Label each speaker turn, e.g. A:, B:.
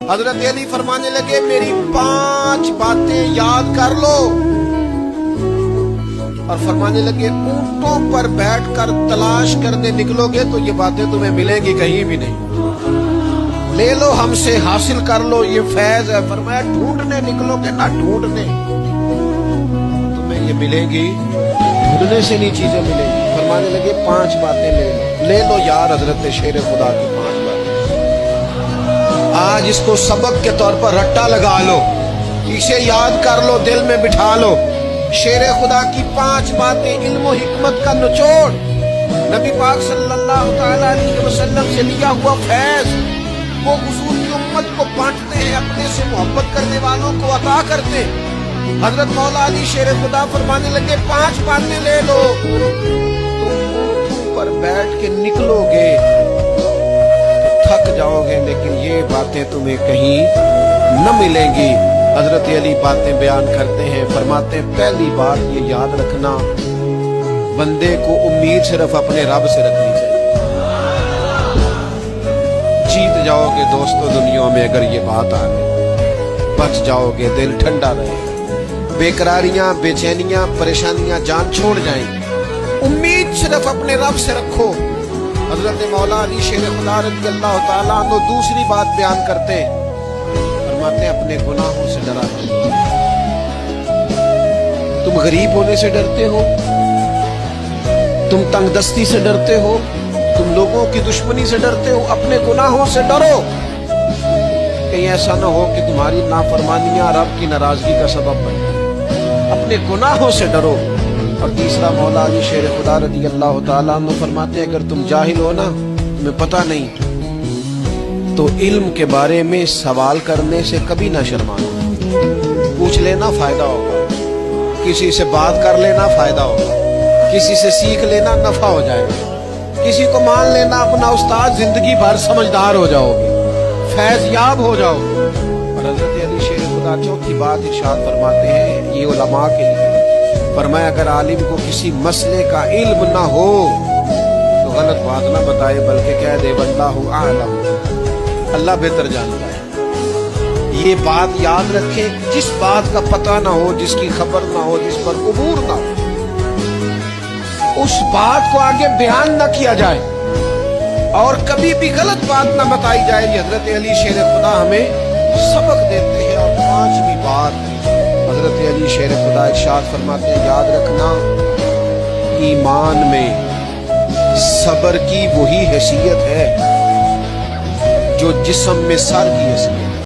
A: حضرت علی فرمانے لگے میری 5 باتیں یاد کر لو، اور فرمانے لگے اونٹوں پر بیٹھ کر تلاش کرنے نکلو گے تو یہ باتیں تمہیں ملیں گی کہیں بھی نہیں، لے لو ہم سے حاصل کر لو، یہ فیض ہے۔ فرمایا ڈھونڈنے نکلو گے نہ ڈھونڈنے، تمہیں یہ ملیں گی، ڈھونڈنے سے نہیں چیزیں ملیں گی۔ فرمانے لگے 5 باتیں لے لو یار حضرت شیر خدا کی 5 باتیں، آج اس کو سبق کے طور پر رٹا لگا لو، اسے یاد کر لو، دل میں بٹھا لو۔ شیر خدا کی 5 باتیں، علم و حکمت کا نچوڑ، نبی پاک صلی اللہ تعالی علیہ وسلم سے لیا ہوا فیض، وہ حضور کی امت کو بانٹتے ہیں، اپنے سے محبت کرنے والوں کو عطا کرتے ہیں۔ حضرت مولا علی شیر خدا فرمانے لگے 5 باتیں لے لو، تم پر بیٹھ کے نکلو گے تو تھک جاؤ گے، لیکن یہ باتیں تمہیں کہیں نہ ملیں گی۔ حضرت علی باتیں بیان کرتے ہیں، فرماتے ہیں پہلی بات یہ یاد رکھنا، بندے کو امید صرف اپنے رب سے رکھنی چاہیے۔ جیت جاؤ گے دوستو دنیا میں اگر یہ بات آ گئی، بچ جاؤ گے، دل ٹھنڈا رہے گا، بے قراریاں، بے چینیاں، پریشانیاں جان چھوڑ جائیں گی، امید صرف اپنے رب سے رکھو۔ حضرت مولا علی شیر خدا رضی اللہ تعالیٰ عنہ دوسری بات بیان کرتے ہیں، فرماتے ہیں اپنے گناہوں سے ڈرا کرو۔ تم غریب ہونے سے ڈرتے ہو، تم تنگ دستی سے ڈرتے ہو، تم لوگوں کی دشمنی سے ڈرتے ہو، اپنے گناہوں سے ڈرو، کہیں ایسا نہ ہو کہ تمہاری نافرمانیاں رب کی ناراضگی کا سبب بنے، اپنے گناہوں سے ڈرو۔ اور تیسرا مولا علی شیر خدا رضی اللہ تعالیٰ عنہ فرماتے ہیں اگر تم جاہل ہو نا، تمہیں پتہ نہیں، تو علم کے بارے میں سوال کرنے سے کبھی نہ شرمانا، پوچھ لینا فائدہ ہوگا، کسی سے بات کر لینا فائدہ ہوگا، کسی سے سیکھ لینا نفع ہو جائے گا، کسی کو مان لینا اپنا استاد، زندگی بھر سمجھدار ہو جاؤ گے، فیض یاب ہو جاؤ گے۔ اور حضرت علی شیر خدا چوتھی بات ارشاد فرماتے ہیں، یہ علماء کے لیے فرمایا اگر عالم کو کسی مسئلے کا علم نہ ہو تو غلط بات نہ بتائے، بلکہ کہہ دے واللہ اعلم، اللہ بہتر جانتا ہے۔ یہ بات یاد رکھیں، جس بات کا پتہ نہ ہو، جس کی خبر نہ ہو، جس پر عبور نہ ہو، اس بات کو آگے بیان نہ کیا جائے، اور کبھی بھی غلط بات نہ بتائی جائے۔ یہ حضرت علی شیر خدا ہمیں سبق دیتے ہیں۔ اور 5ویں بات حضرت علی شیر خدا ارشاد فرماتے ہیں یاد رکھنا، ایمان میں صبر کی وہی حیثیت ہے جو جسم میں سر کی حیثیت۔